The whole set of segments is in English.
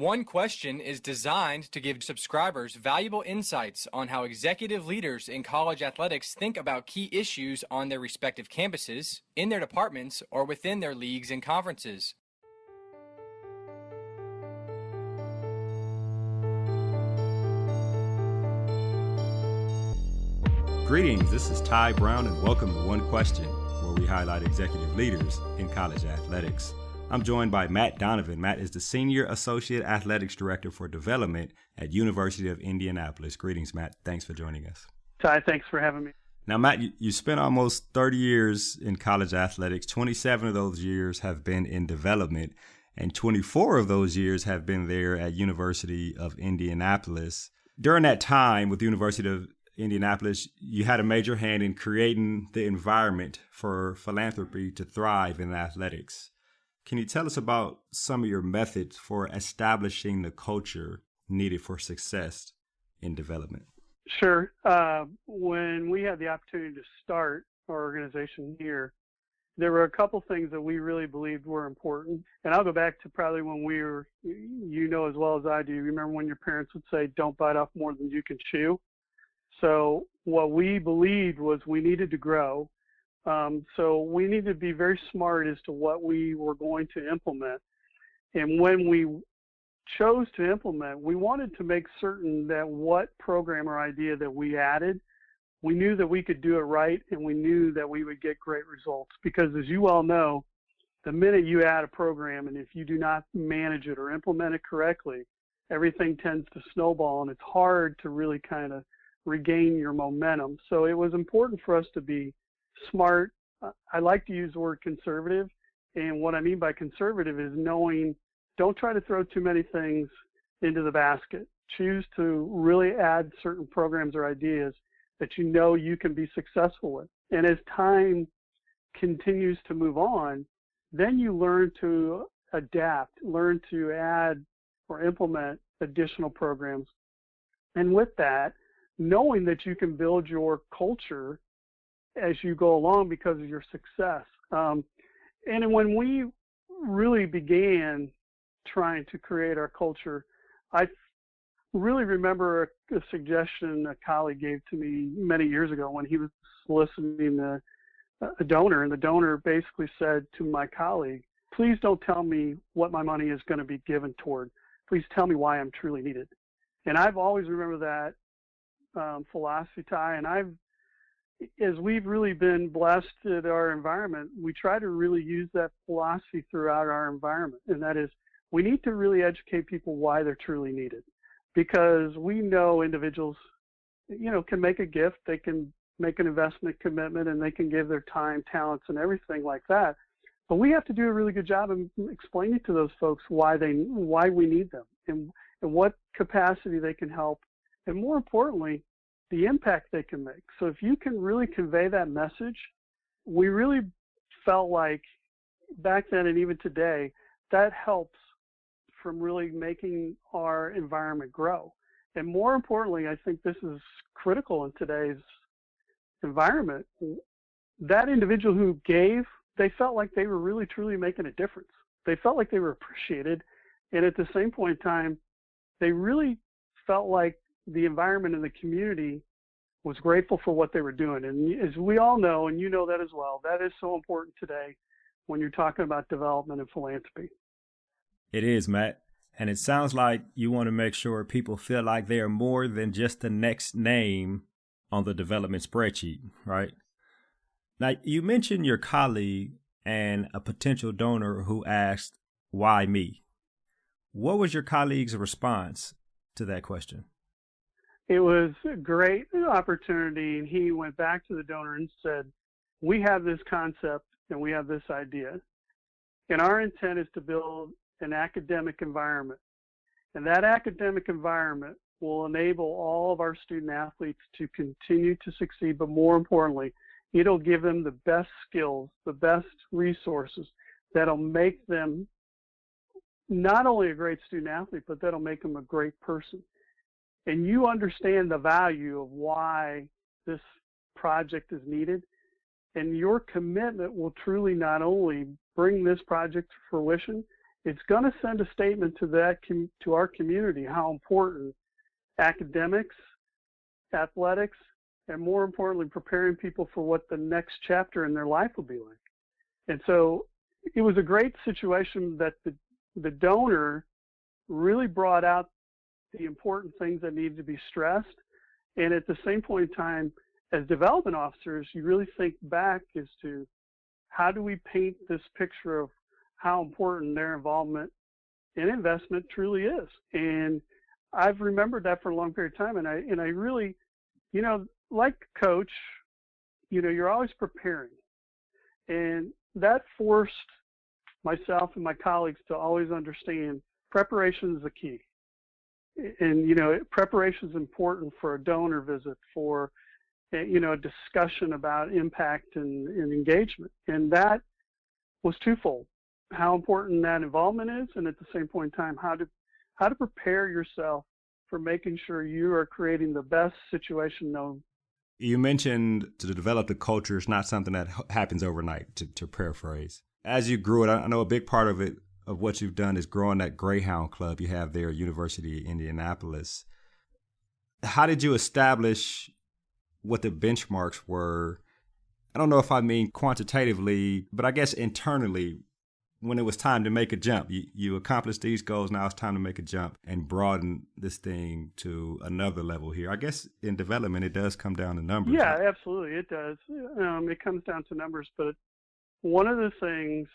One Question is designed to give subscribers valuable insights on how executive leaders in college athletics think about key issues on their respective campuses, in their departments, or within their leagues and conferences. Greetings, this is Ty Brown, and welcome to One Question, where we highlight executive leaders in college athletics. I'm joined by Matt Donovan. Matt is the Senior Associate Athletics Director for Development at University of Indianapolis. Greetings, Matt. Thanks for joining us. Ty, thanks for having me. Now, Matt, you spent almost 30 years in college athletics. 27 of those years have been in development, and 24 of those years have been there at University of Indianapolis. During that time with the University of Indianapolis, you had a major hand in creating the environment for philanthropy to thrive in athletics. Can you tell us about some of your methods for establishing the culture needed for success in development? Sure. When we had the opportunity to start our organization here, there were a couple things that we really believed were important. And I'll go back to probably when we were, you know as well as I do, remember when your parents would say, don't bite off more than you can chew? So what we believed was we needed to grow. So we needed to be very smart as to what we were going to implement. And when we chose to implement, we wanted to make certain that what program or idea that we added, we knew that we could do it right, and we knew that we would get great results. Because as you all know, the minute you add a program, and if you do not manage it or implement it correctly, everything tends to snowball, and it's hard to really kind of regain your momentum. So it was important for us to be smart. I like to use the word conservative. And what I mean by conservative is knowing, don't try to throw too many things into the basket. Choose to really add certain programs or ideas that you know you can be successful with. And as time continues to move on, then you learn to adapt, learn to add or implement additional programs. And with that, knowing that you can build your culture as you go along because of your success. And when we really began trying to create our culture, I really remember a suggestion a colleague gave to me many years ago when he was soliciting a donor, and the donor basically said to my colleague, please don't tell me what my money is going to be given toward. Please tell me why I'm truly needed. And I've always remembered that philosophy, Ty, and as we've really been blessed at our environment, we try to really use that philosophy throughout our environment, and that is we need to really educate people why they're truly needed, because we know individuals, can make a gift, they can make an investment commitment, and they can give their time, talents, and everything like that, but we have to do a really good job of explaining to those folks why we need them and what capacity they can help, and more importantly, the impact they can make. So if you can really convey that message, we really felt like back then and even today, that helps from really making our environment grow. And more importantly, I think this is critical in today's environment. That individual who gave, they felt like they were really truly making a difference. They felt like they were appreciated. And at the same point in time, they really felt like the environment and the community was grateful for what they were doing. And as we all know, and you know that as well, that is so important today when you're talking about development and philanthropy. It is, Matt. And it sounds like you want to make sure people feel like they are more than just the next name on the development spreadsheet, right? Now, you mentioned your colleague and a potential donor who asked, why me? What was your colleague's response to that question? It was a great opportunity, and he went back to the donor and said, we have this concept and we have this idea, and our intent is to build an academic environment, and that academic environment will enable all of our student athletes to continue to succeed, but more importantly, it'll give them the best skills, the best resources that'll make them not only a great student athlete, but that'll make them a great person. And you understand the value of why this project is needed, and your commitment will truly not only bring this project to fruition, it's going to send a statement to our community how important academics, athletics, and more importantly, preparing people for what the next chapter in their life will be like. And so it was a great situation that the donor really brought out the important things that needed to be stressed. And at the same point in time, as development officers, you really think back as to how do we paint this picture of how important their involvement and investment truly is. And I've remembered that for a long period of time. And I really, like coach, you're always preparing. And that forced myself and my colleagues to always understand preparation is the key. And, preparation is important for a donor visit, for, a discussion about impact and engagement. And that was twofold: how important that involvement is, and at the same point in time, how to prepare yourself for making sure you are creating the best situation known. You mentioned to develop the culture is not something that happens overnight, to paraphrase. As you grew it, I know a big part of it, of what you've done, is growing that Greyhound Club you have there at University of Indianapolis. How did you establish what the benchmarks were? I don't know if I mean quantitatively, but I guess internally, when it was time to make a jump. You accomplished these goals, now it's time to make a jump and broaden this thing to another level here. I guess in development, it does come down to numbers. Yeah, absolutely, it does. It comes down to numbers, but one of the things,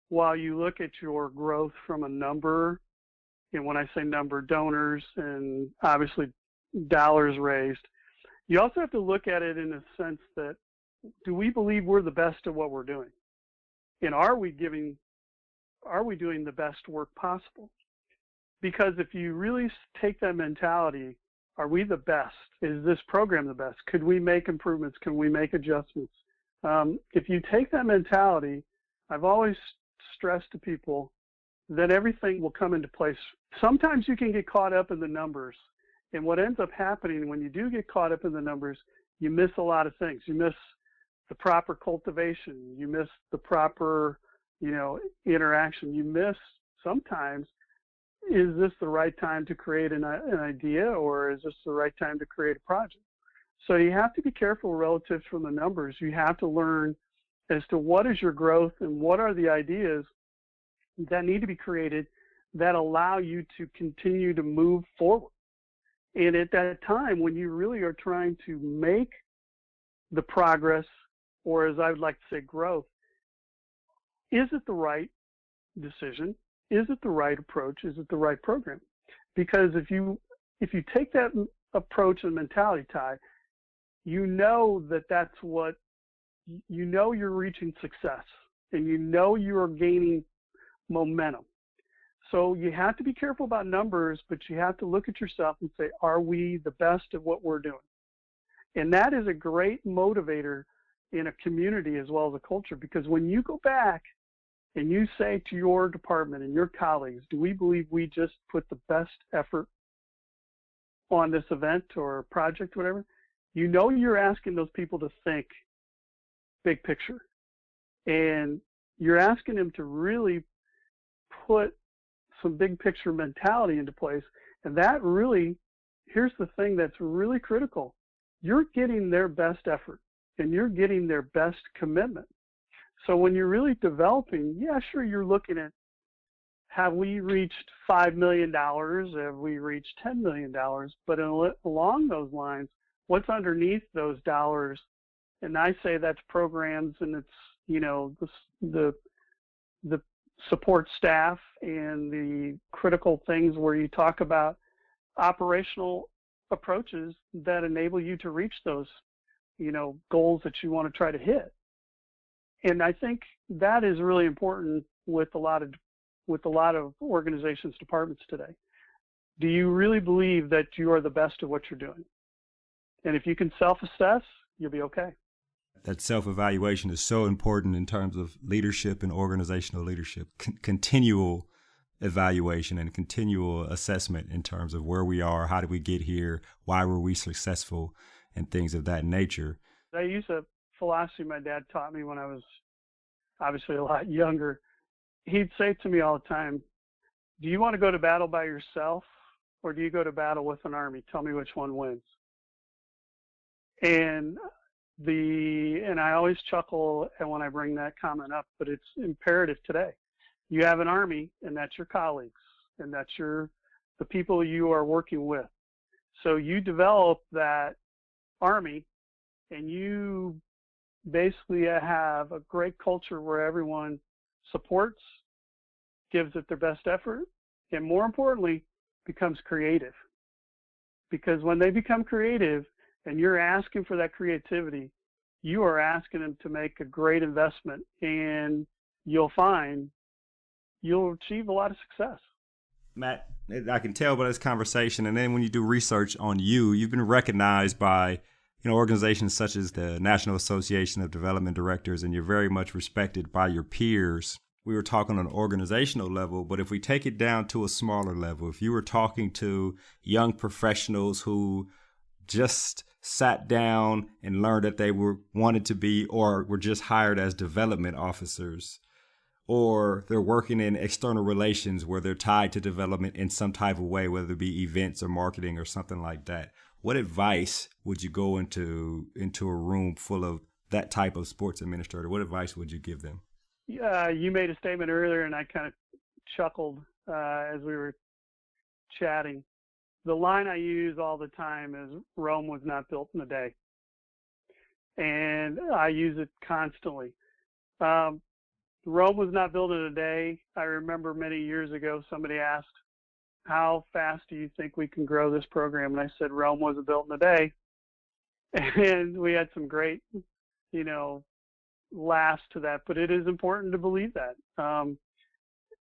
while you look at your growth from a number, and when I say number, donors and obviously dollars raised, you also have to look at it in a sense that, do we believe we're the best at what we're doing? And are we doing the best work possible? Because if you really take that mentality, are we the best? Is this program the best? Could we make improvements? Can we make adjustments? If you take that mentality, I've always stressed to people that everything will come into place. Sometimes you can get caught up in the numbers. And what ends up happening when you do get caught up in the numbers, you miss a lot of things. You miss the proper cultivation. You miss the proper, interaction. You miss sometimes, is this the right time to create an idea, or is this the right time to create a project? So you have to be careful relative from the numbers. You have to learn as to what is your growth and what are the ideas that need to be created that allow you to continue to move forward. And at that time, when you really are trying to make the progress, or as I would like to say, growth, is it the right decision? Is it the right approach? Is it the right program? Because if you take that approach and mentality, Ty, that's what, you're reaching success, and you're gaining momentum. So you have to be careful about numbers, but you have to look at yourself and say, are we the best at what we're doing? And that is a great motivator in a community as well as a culture, because when you go back and you say to your department and your colleagues, do we believe we just put the best effort on this event or project, whatever, you're asking those people to think big picture. And you're asking them to really put some big picture mentality into place. And that really, here's the thing that's really critical. You're getting their best effort and you're getting their best commitment. So when you're really developing, yeah, sure, you're looking at, have we reached $5 million? Have we reached $10 million? But along those lines, what's underneath those dollars? And I say that's programs, and it's, the support staff and the critical things where you talk about operational approaches that enable you to reach those, goals that you want to try to hit. And I think that is really important with a lot of organizations, departments today. Do you really believe that you are the best at what you're doing? And if you can self-assess, you'll be okay. That self-evaluation is so important in terms of leadership and organizational leadership. Continual evaluation and continual assessment in terms of where we are, how did we get here, why were we successful, and things of that nature. I use a philosophy my dad taught me when I was obviously a lot younger. he'd say to me all the time, do you want to go to battle by yourself or do you go to battle with an army? Tell me which one wins. And I always chuckle when I bring that comment up, but it's imperative today. You have an army, and that's your colleagues, and that's the people you are working with. So you develop that army, and you basically have a great culture where everyone supports, gives it their best effort, and more importantly, becomes creative. Because when they become creative and you're asking for that creativity, you are asking them to make a great investment, and you'll find you'll achieve a lot of success. Matt, I can tell by this conversation, and then when you do research on you've been recognized by organizations such as the National Association of Development Directors, and you're very much respected by your peers. We were talking on an organizational level, but if we take it down to a smaller level, if you were talking to young professionals who just sat down and learned that they wanted to be or were just hired as development officers, or they're working in external relations where they're tied to development in some type of way, whether it be events or marketing or something like that, what advice would you go into a room full of that type of sports administrator? What advice would you give them? You made a statement earlier, and I kind of chuckled as we were chatting. The line I use all the time is Rome was not built in a day. And I use it constantly. Rome was not built in a day. I remember many years ago, somebody asked, how fast do you think we can grow this program? And I said, Rome wasn't built in a day. And we had some great, laughs to that, but it is important to believe that.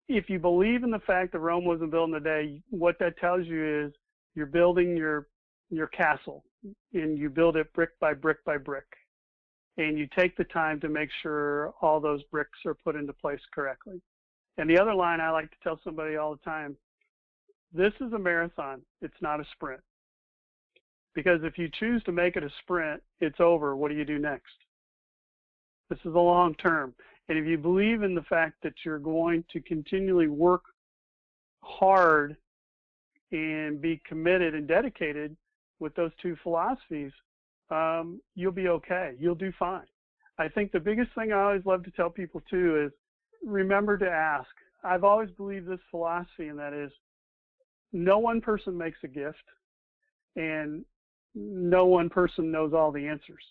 If you believe in the fact that Rome wasn't built in a day, what that tells you is you're building your castle, and you build it brick by brick by brick. And you take the time to make sure all those bricks are put into place correctly. And the other line I like to tell somebody all the time, this is a marathon. It's not a sprint. Because if you choose to make it a sprint, it's over. What do you do next? This is a long term. And if you believe in the fact that you're going to continually work hard and be committed and dedicated with those two philosophies, you'll be okay. You'll do fine. I think the biggest thing I always love to tell people too is remember to ask. I've always believed this philosophy, and that is no one person makes a gift, and no one person knows all the answers.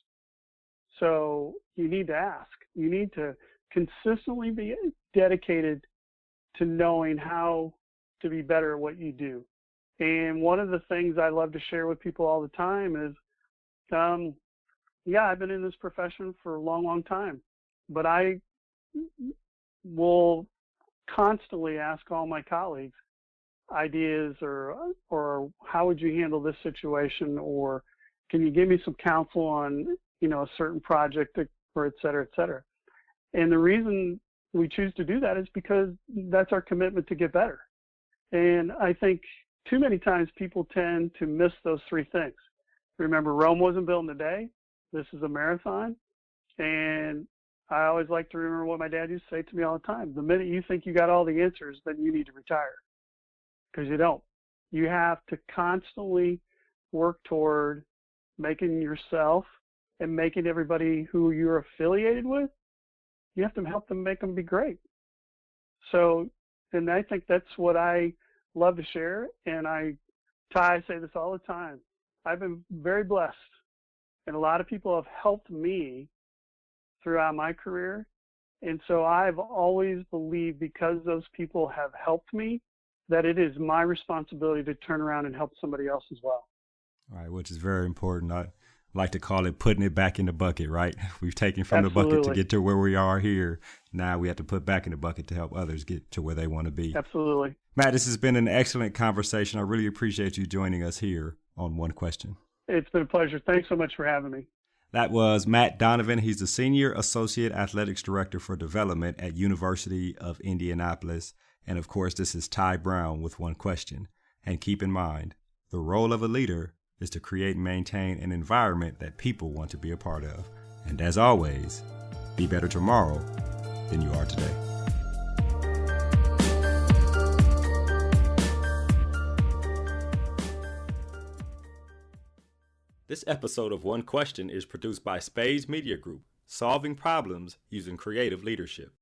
So you need to ask. You need to consistently be dedicated to knowing how to be better at what you do. And one of the things I love to share with people all the time is, I've been in this profession for a long, long time, but I will constantly ask all my colleagues ideas or how would you handle this situation, or can you give me some counsel on, a certain project, or et cetera, et cetera. And the reason we choose to do that is because that's our commitment to get better. And I think too many times people tend to miss those three things. Remember, Rome wasn't built in a day. This is a marathon. And I always like to remember what my dad used to say to me all the time. The minute you think you got all the answers, then you need to retire. Because you don't. You have to constantly work toward making yourself and making everybody who you're affiliated with, you have to help them make them be great. So, and I think that's what I love to share. And Ty, say this all the time. I've been very blessed, and a lot of people have helped me throughout my career. And so I've always believed, because those people have helped me, that it is my responsibility to turn around and help somebody else as well. All right, which is very important. I like to call it putting it back in the bucket, right? We've taken from Absolutely. the bucket to get to where we are here. Now we have to put back in the bucket to help others get to where they want to be. Absolutely. Matt, this has been an excellent conversation. I really appreciate you joining us here on One Question. It's been a pleasure. Thanks so much for having me. That was Matt Donovan. He's the Senior Associate Athletics Director for Development at University of Indianapolis. And of course, this is Ty Brown with One Question. And keep in mind, the role of a leader is to create and maintain an environment that people want to be a part of. And as always, be better tomorrow than you are today. This episode of One Question is produced by Spades Media Group, solving problems using creative leadership.